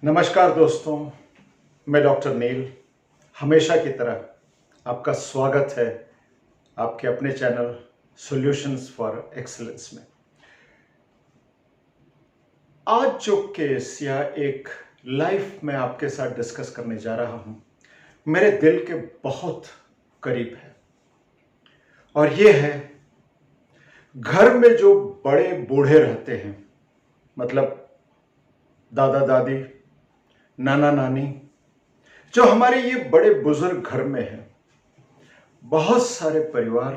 नमस्कार दोस्तों, मैं डॉक्टर नील हमेशा की तरह आपका स्वागत है आपके अपने चैनल सॉल्यूशंस फॉर एक्सीलेंस में। आज जो केस या एक लाइफ में आपके साथ डिस्कस करने जा रहा हूं, मेरे दिल के बहुत करीब है और ये है घर में जो बड़े बूढ़े रहते हैं, मतलब दादा दादी, नाना नानी, जो हमारे ये बड़े बुजुर्ग घर में हैं। बहुत सारे परिवार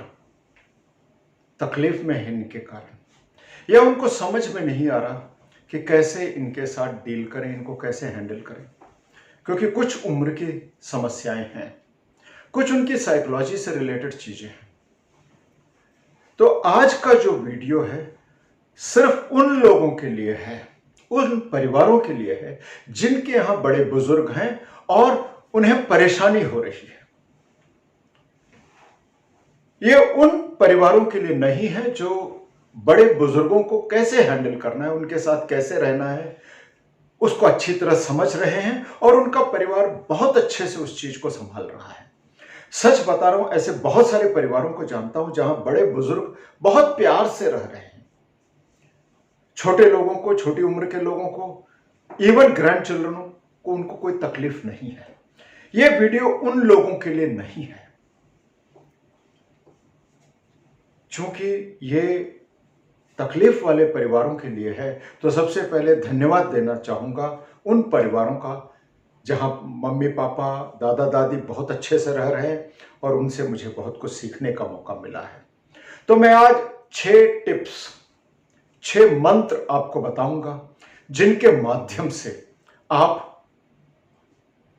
तकलीफ में हैं इनके कारण, या उनको समझ में नहीं आ रहा कि कैसे इनके साथ डील करें, इनको कैसे हैंडल करें, क्योंकि कुछ उम्र की समस्याएं हैं, कुछ उनकी साइकोलॉजी से रिलेटेड चीजें हैं। तो आज का जो वीडियो है सिर्फ उन लोगों के लिए है, उन परिवारों के लिए है जिनके यहां बड़े बुजुर्ग हैं और उन्हें परेशानी हो रही है। ये उन परिवारों के लिए नहीं है जो बड़े बुजुर्गों को कैसे हैंडल करना है, उनके साथ कैसे रहना है, उसको अच्छी तरह समझ रहे हैं और उनका परिवार बहुत अच्छे से उस चीज को संभाल रहा है। सच बता रहा हूं, ऐसे बहुत सारे परिवारों को जानता हूं जहां बड़े बुजुर्ग बहुत प्यार से रह रहे हैं। छोटे लोगों को, छोटी उम्र के लोगों को, इवन ग्रैंड चिल्ड्रनों को, उनको कोई तकलीफ नहीं है। यह वीडियो उन लोगों के लिए नहीं है, चूंकि ये तकलीफ वाले परिवारों के लिए है। तो सबसे पहले धन्यवाद देना चाहूंगा उन परिवारों का जहां मम्मी पापा, दादा दादी बहुत अच्छे से रह रहे हैं और उनसे मुझे बहुत कुछ सीखने का मौका मिला है। तो मैं आज 6 टिप्स, 6 मंत्र आपको बताऊंगा जिनके माध्यम से आप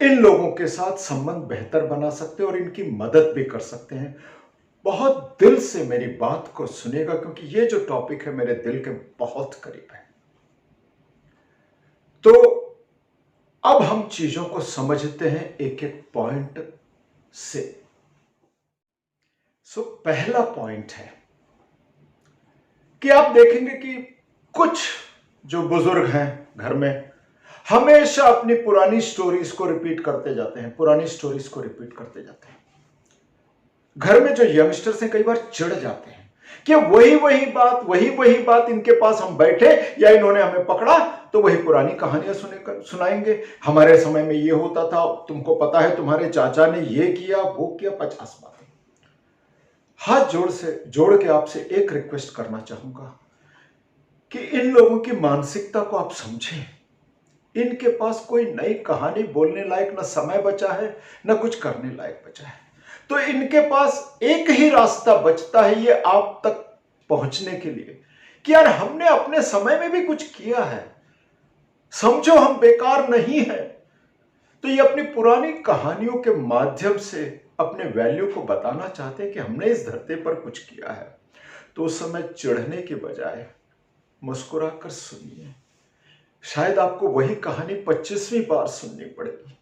इन लोगों के साथ संबंध बेहतर बना सकते हैं और इनकी मदद भी कर सकते हैं। बहुत दिल से मेरी बात को सुनेगा, क्योंकि ये जो टॉपिक है मेरे दिल के बहुत करीब है। तो अब हम चीजों को समझते हैं एक एक पॉइंट से। पहला पॉइंट है कि आप देखेंगे कि कुछ जो बुजुर्ग हैं घर में हमेशा अपनी पुरानी स्टोरीज को रिपीट करते जाते हैं, पुरानी स्टोरीज को रिपीट करते जाते हैं। घर में जो यंगस्टर्स हैं कई बार चिढ़ जाते हैं कि वही वही बात इनके पास हम बैठे या इन्होंने हमें पकड़ा तो वही पुरानी कहानियां सुनाएंगे। हमारे समय में ये होता था, तुमको पता है, तुम्हारे चाचा ने ये किया वो किया, 50 बातें। हाथ जोड़ के आपसे एक रिक्वेस्ट करना चाहूंगा कि इन लोगों की मानसिकता को आप समझें। इनके पास कोई नई कहानी बोलने लायक न समय बचा है, न कुछ करने लायक बचा है। तो इनके पास एक ही रास्ता बचता है ये आप तक पहुंचने के लिए कि यार हमने अपने समय में भी कुछ किया है, समझो हम बेकार नहीं है। तो ये अपनी पुरानी कहानियों के माध्यम से अपने वैल्यू को बताना चाहते हैं कि हमने इस धरती पर कुछ किया है। तो उस समय चिढ़ने के बजाय मुस्कुराकर सुनिए। शायद आपको वही कहानी 25वीं बार सुननी पड़ेगी।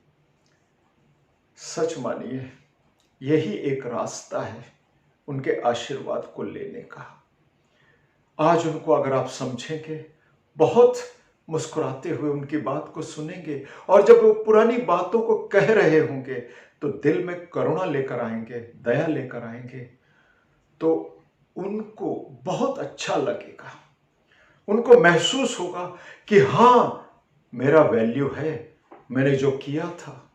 सच मानिए, यही एक रास्ता है उनके आशीर्वाद को लेने का। आज उनको अगर आप समझेंगे, बहुत मुस्कुराते हुए उनकी बात को सुनेंगे और जब वो पुरानी बातों को कह रहे होंगे तो दिल में करुणा लेकर आएंगे, दया लेकर आएंगे, तो उनको बहुत अच्छा लगेगा। उनको महसूस होगा कि हां, मेरा वैल्यू है, मैंने जो किया था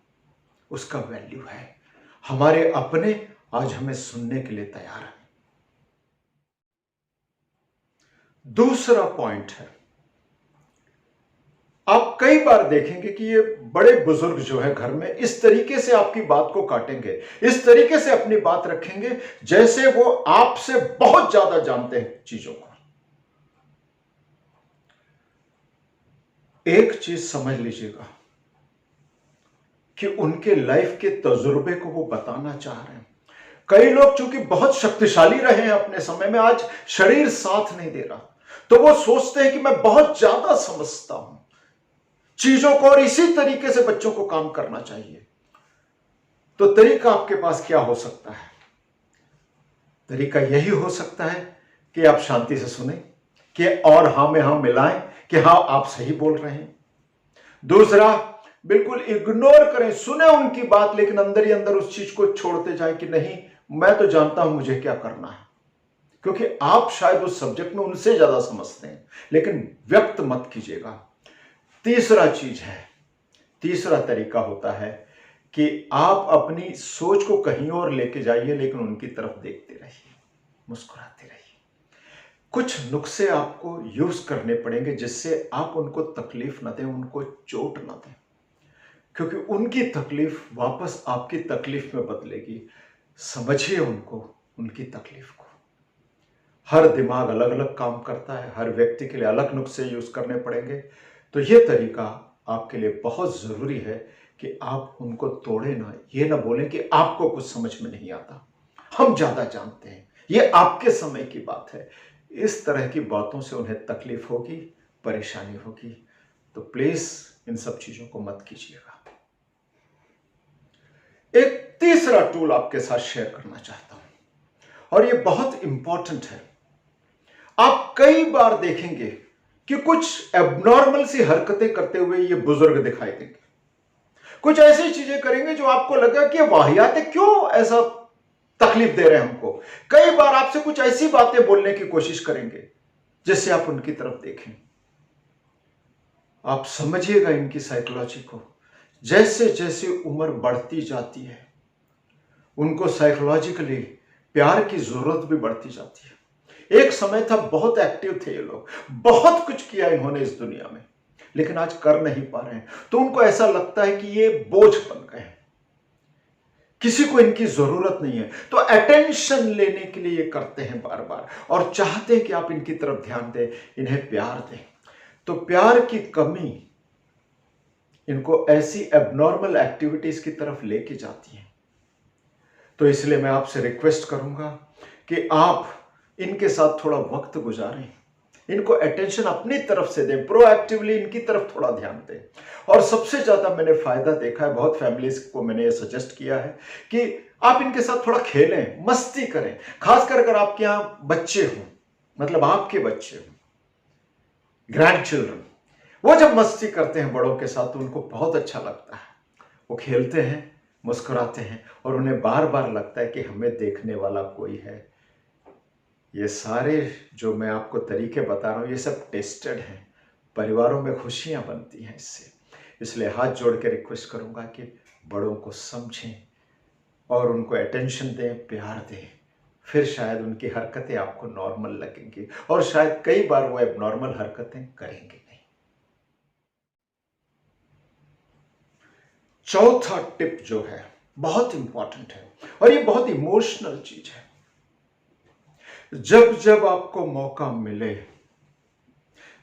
उसका वैल्यू है। हमारे अपने आज हमें सुनने के लिए तैयार हैं। दूसरा पॉइंट है, आप कई बार देखेंगे कि ये बड़े बुजुर्ग जो है घर में इस तरीके से आपकी बात को काटेंगे, इस तरीके से अपनी बात रखेंगे जैसे वो आपसे बहुत ज्यादा जानते हैं चीजों को। एक चीज समझ लीजिएगा कि उनके लाइफ के तजुर्बे को वो बताना चाह रहे हैं। कई लोग चूंकि बहुत शक्तिशाली रहे हैं अपने समय में, आज शरीर साथ नहीं दे रहा, तो वो सोचते हैं कि मैं बहुत ज्यादा समझता हूं चीजों को और इसी तरीके से बच्चों को काम करना चाहिए। तो तरीका आपके पास क्या हो सकता है? तरीका यही हो सकता है कि आप शांति से सुने कि और हां में हां मिलाएं कि हां आप सही बोल रहे हैं। दूसरा, बिल्कुल इग्नोर करें, सुने उनकी बात लेकिन अंदर ही अंदर उस चीज को छोड़ते जाएं कि नहीं, मैं तो जानता हूं मुझे क्या करना है, क्योंकि आप शायद उस सब्जेक्ट में उनसे ज्यादा समझते हैं, लेकिन व्यक्त मत कीजिएगा। तीसरा चीज है, तीसरा तरीका होता है कि आप अपनी सोच को कहीं और लेके जाइए लेकिन उनकी तरफ देखते रहिए, मुस्कुराते रहिए। कुछ नुस्खे आपको यूज करने पड़ेंगे जिससे आप उनको तकलीफ ना दें, उनको चोट ना दें, क्योंकि उनकी तकलीफ वापस आपकी तकलीफ में बदलेगी। समझिए उनको, उनकी तकलीफ को। हर दिमाग अलग अलग काम करता है, हर व्यक्ति के लिए अलग नुस्खे यूज करने पड़ेंगे। तो यह तरीका आपके लिए बहुत जरूरी है कि आप उनको तोड़े ना, ये ना बोलें कि आपको कुछ समझ में नहीं आता, हम ज्यादा जानते हैं, ये आपके समय की बात है। इस तरह की बातों से उन्हें तकलीफ होगी, परेशानी होगी। तो प्लीज इन सब चीजों को मत कीजिएगा। एक तीसरा टूल आपके साथ शेयर करना चाहता हूं और यह बहुत इंपॉर्टेंट है। आप कई बार देखेंगे कि कुछ एबनॉर्मल सी हरकतें करते हुए ये बुजुर्ग दिखाई देंगे, कुछ ऐसी चीजें करेंगे जो आपको लगा कि वाहियात है, क्यों ऐसा तकलीफ दे रहे हैं हमको। कई बार आपसे कुछ ऐसी बातें बोलने की कोशिश करेंगे जिससे आप उनकी तरफ देखें। आप समझिएगा इनकी साइकोलॉजी को। जैसे जैसे उम्र बढ़ती जाती है उनको साइकोलॉजिकली प्यार की जरूरत भी बढ़ती जाती है। एक समय था बहुत एक्टिव थे ये लोग, बहुत कुछ किया इन्होंने इस दुनिया में, लेकिन आज कर नहीं पा रहे हैं, तो उनको ऐसा लगता है कि ये बोझ बन गए हैं, किसी को इनकी जरूरत नहीं है। तो अटेंशन लेने के लिए ये करते हैं बार बार और चाहते हैं कि आप इनकी तरफ ध्यान दें, इन्हें प्यार दें। तो प्यार की कमी इनको ऐसी एबनॉर्मल एक्टिविटीज की तरफ लेके जाती है। तो इसलिए मैं आपसे रिक्वेस्ट करूंगा कि आप इनके साथ थोड़ा वक्त गुजारें, इनको अटेंशन अपनी तरफ से दें, प्रोएक्टिवली इनकी तरफ थोड़ा ध्यान दें। और सबसे ज्यादा मैंने फायदा देखा है, बहुत फैमिलीज को मैंने ये सजेस्ट किया है कि आप इनके साथ थोड़ा खेलें, मस्ती करें। खासकर अगर आपके यहां बच्चे हों, मतलब आपके बच्चे हों, ग्रैंड चिल्ड्रन, वो जब मस्ती करते हैं बड़ों के साथ तो उनको बहुत अच्छा लगता है। वो खेलते हैं, मुस्कुराते हैं और उन्हें बार बार लगता है कि हमें देखने वाला कोई है। ये सारे जो मैं आपको तरीके बता रहा हूं ये सब टेस्टेड हैं, परिवारों में खुशियां बनती हैं इससे। इसलिए हाथ जोड़ के रिक्वेस्ट करूंगा कि बड़ों को समझें और उनको अटेंशन दें, प्यार दें, फिर शायद उनकी हरकतें आपको नॉर्मल लगेंगी और शायद कई बार वो एबनॉर्मल हरकतें करेंगे नहीं। चौथा टिप जो है बहुत इंपॉर्टेंट है और ये बहुत इमोशनल चीज है। जब जब आपको मौका मिले,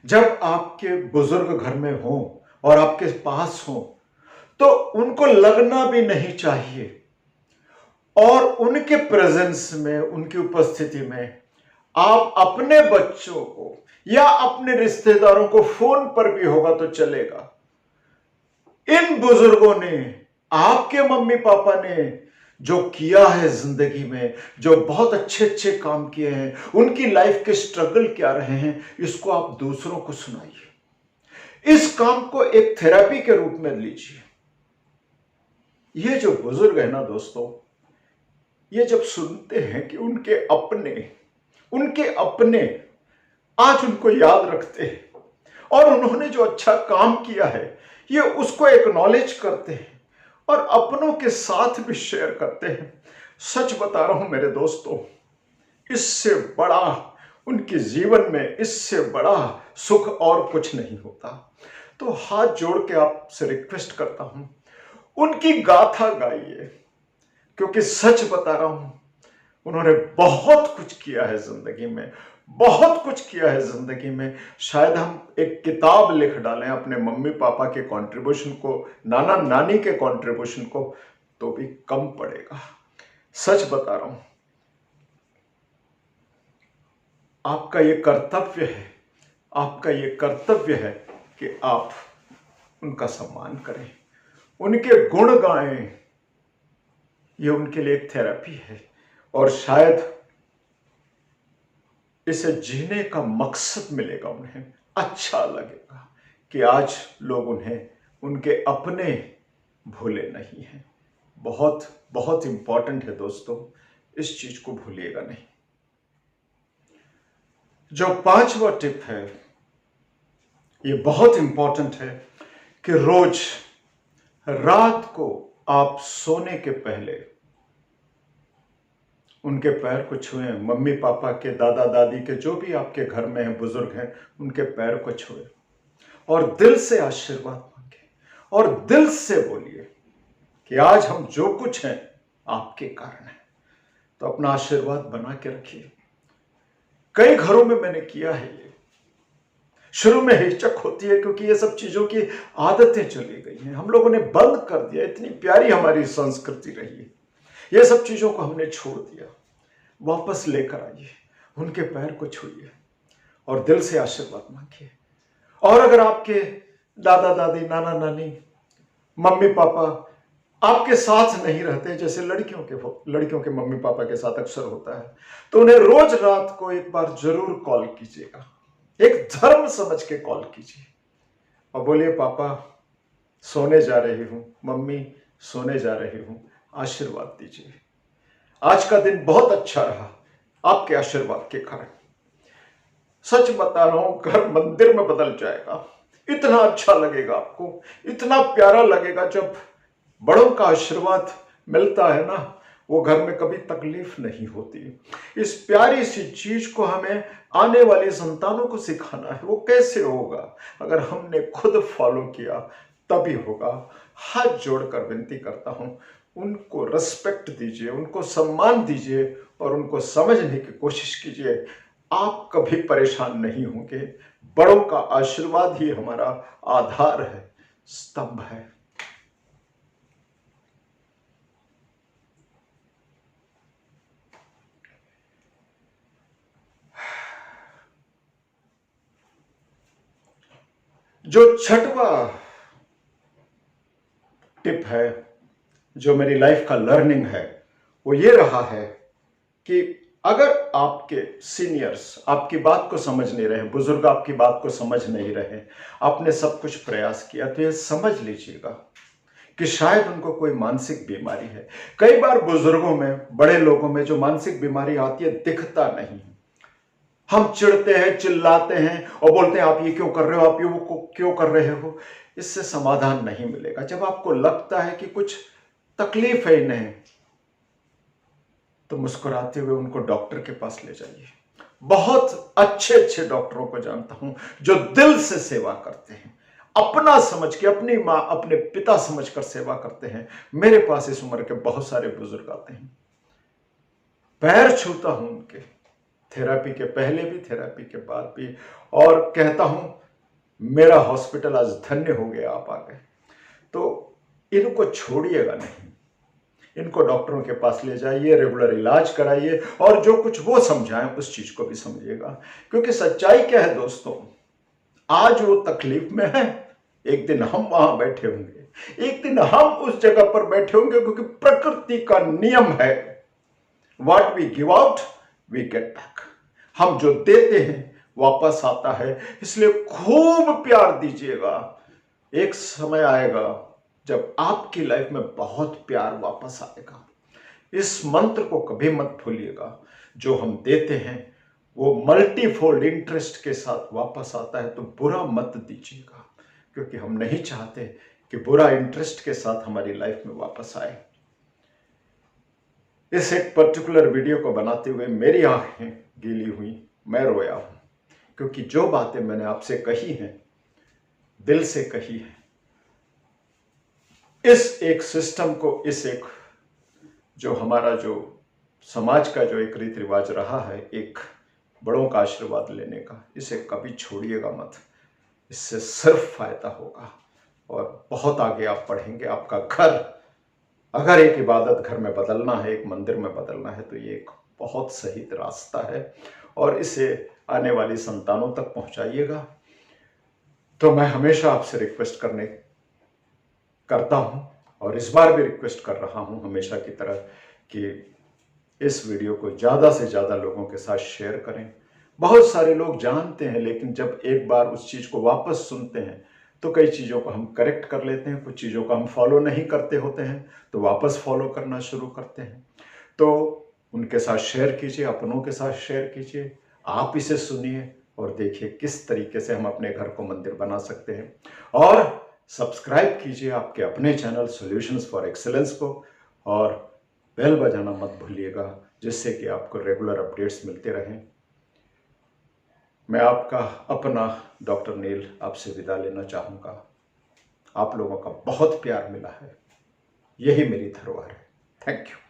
जब आपके बुजुर्ग घर में हो और आपके पास हो, तो उनको लगना भी नहीं चाहिए और उनके प्रेजेंस में, उनकी उपस्थिति में आप अपने बच्चों को या अपने रिश्तेदारों को, फोन पर भी होगा तो चलेगा, इन बुजुर्गों ने, आपके मम्मी पापा ने जो किया है जिंदगी में, जो बहुत अच्छे अच्छे काम किए हैं, उनकी लाइफ के स्ट्रगल क्या रहे हैं, इसको आप दूसरों को सुनाइए। इस काम को एक थेरेपी के रूप में लीजिए। ये जो बुजुर्ग है ना दोस्तों, ये जब सुनते हैं कि उनके अपने आज उनको याद रखते हैं और उन्होंने जो अच्छा काम किया है ये उसको एक्नॉलेज करते हैं और अपनों के साथ भी शेयर करते हैं, सच बता रहा हूं मेरे दोस्तों, इससे बड़ा उनके जीवन में, इससे बड़ा सुख और कुछ नहीं होता। तो हाथ जोड़ के आपसे रिक्वेस्ट करता हूं, उनकी गाथा गाइए, क्योंकि सच बता रहा हूं उन्होंने बहुत कुछ किया है जिंदगी में, बहुत कुछ किया है जिंदगी में। शायद हम एक किताब लिख डालें अपने मम्मी पापा के कंट्रीब्यूशन को, नाना नानी के कंट्रीब्यूशन को, तो भी कम पड़ेगा। सच बता रहा हूं, आपका ये कर्तव्य है, आपका ये कर्तव्य है कि आप उनका सम्मान करें, उनके गुण गाएं। ये उनके लिए एक थेरेपी है और शायद इसे जीने का मकसद मिलेगा, उन्हें अच्छा लगेगा कि आज लोग उन्हें उनके अपने भूले नहीं हैं। बहुत बहुत इंपॉर्टेंट है दोस्तों, इस चीज को भूलिएगा नहीं। जो 5वां टिप है, ये बहुत इंपॉर्टेंट है कि रोज रात को आप सोने के पहले उनके पैर को छुएं। मम्मी पापा के, दादा दादी के, जो भी आपके घर में हैं, बुजुर्ग हैं, उनके पैर को छुएं और दिल से आशीर्वाद मांगे और दिल से बोलिए कि आज हम जो कुछ हैं आपके कारण है। तो अपना आशीर्वाद बना के रखिए। कई घरों में मैंने किया है ये। शुरू में हिचक होती है क्योंकि ये सब चीजों की आदतें चली गई हैं, हम लोगों ने बंद कर दिया। इतनी प्यारी हमारी संस्कृति रही है, ये सब चीजों को हमने छोड़ दिया। वापस लेकर आइए, उनके पैर को छूइए और दिल से आशीर्वाद मांगिए। और अगर आपके दादा दादी, नाना नानी, मम्मी पापा आपके साथ नहीं रहते, जैसे लड़कियों के मम्मी पापा के साथ अक्सर होता है, तो उन्हें रोज रात को एक बार जरूर कॉल कीजिएगा। एक धर्म समझ के कॉल कीजिए और बोलिए, पापा सोने जा रही हूं, मम्मी सोने जा रही हूं, आशीर्वाद दीजिए। आज का दिन बहुत अच्छा रहा आपके आशीर्वाद के कारण। सच बता रहा हूं, घर मंदिर में बदल जाएगा। इतना अच्छा लगेगा आपको, इतना प्यारा लगेगा। जब बड़ों का आशीर्वाद मिलता है ना, वो घर में कभी तकलीफ नहीं होती। इस प्यारी सी चीज को हमें आने वाली संतानों को सिखाना है। वो कैसे होगा? अगर हमने खुद फॉलो किया तभी होगा। हाथ जोड़कर विनती करता हूं, उनको रिस्पेक्ट दीजिए, उनको सम्मान दीजिए और उनको समझने की कोशिश कीजिए। आप कभी परेशान नहीं होंगे। बड़ों का आशीर्वाद ही हमारा आधार है, स्तंभ है। जो 6वां टिप है, जो मेरी लाइफ का लर्निंग है, वो ये रहा है कि अगर आपके सीनियर्स आपकी बात को समझ नहीं रहे, बुजुर्ग आपकी बात को समझ नहीं रहे, आपने सब कुछ प्रयास किया, तो ये समझ लीजिएगा कि शायद उनको कोई मानसिक बीमारी है। कई बार बुजुर्गों में, बड़े लोगों में जो मानसिक बीमारी आती है, दिखता नहीं। हम चिढ़ते हैं, चिल्लाते हैं और बोलते हैं, आप ये क्यों कर रहे हो, आप ये वो क्यों कर रहे हो। इससे समाधान नहीं मिलेगा। जब आपको लगता है कि कुछ तकलीफ है इन्हें, तो मुस्कुराते हुए उनको डॉक्टर के पास ले जाइए। बहुत अच्छे अच्छे डॉक्टरों को जानता हूं जो दिल से सेवा करते हैं, अपना समझ के, अपनी मां, अपने पिता समझकर सेवा करते हैं। मेरे पास इस उम्र के बहुत सारे बुजुर्ग आते हैं, पैर छूता हूं उनके, थेरेपी के पहले भी, थेरेपी के बाद भी, और कहता हूं मेरा हॉस्पिटल आज धन्य हो गया, आप आ गए। तो इनको छोड़िएगा नहीं, इनको डॉक्टरों के पास ले जाइए, रेगुलर इलाज कराइए और जो कुछ वो समझाएं उस चीज को भी समझिएगा। क्योंकि सच्चाई क्या है दोस्तों, आज वो तकलीफ में है, एक दिन हम वहां बैठे होंगे, एक दिन हम उस जगह पर बैठे होंगे, क्योंकि प्रकृति का नियम है, what we give out we get back. हम जो देते हैं वापस आता है। इसलिए खूब प्यार दीजिएगा। एक समय आएगा जब आपकी लाइफ में बहुत प्यार वापस आएगा। इस मंत्र को कभी मत भूलिएगा। जो हम देते हैं वो मल्टीफोल्ड इंटरेस्ट के साथ वापस आता है। तो बुरा मत दीजिएगा, क्योंकि हम नहीं चाहते कि बुरा इंटरेस्ट के साथ हमारी लाइफ में वापस आए। इस एक पर्टिकुलर वीडियो को बनाते हुए मेरी आंखें गीली हुई, मैं रोया हूं, क्योंकि जो बातें मैंने आपसे कही हैं, दिल से कही है। इस एक सिस्टम को, इस एक जो हमारा जो समाज का जो एक रीति रिवाज रहा है, एक बड़ों का आशीर्वाद लेने का, इसे कभी छोड़िएगा मत। इससे सिर्फ फायदा होगा और बहुत आगे आप बढ़ेंगे। आपका घर, अगर एक इबादत घर में बदलना है, एक मंदिर में बदलना है, तो ये एक बहुत सही रास्ता है और इसे आने वाली संतानों तक पहुंचाइएगा। तो मैं हमेशा आपसे रिक्वेस्ट करता हूं और इस बार भी रिक्वेस्ट कर रहा हूं हमेशा की तरह कि इस वीडियो को ज़्यादा से ज़्यादा लोगों के साथ शेयर करें। बहुत सारे लोग जानते हैं, लेकिन जब एक बार उस चीज़ को वापस सुनते हैं तो कई चीज़ों को हम करेक्ट कर लेते हैं, कुछ चीज़ों को हम फॉलो नहीं करते होते हैं तो वापस फॉलो करना शुरू करते हैं। तो उनके साथ शेयर कीजिए, अपनों के साथ शेयर कीजिए, आप इसे सुनिए और देखिए किस तरीके से हम अपने घर को मंदिर बना सकते हैं। और सब्सक्राइब कीजिए आपके अपने चैनल सॉल्यूशंस फॉर एक्सीलेंस को, और बेल बजाना मत भूलिएगा, जिससे कि आपको रेगुलर अपडेट्स मिलते रहें। मैं आपका अपना डॉक्टर नील आपसे विदा लेना चाहूँगा। आप लोगों का बहुत प्यार मिला है, यही मेरी धरोहर है। Thank you.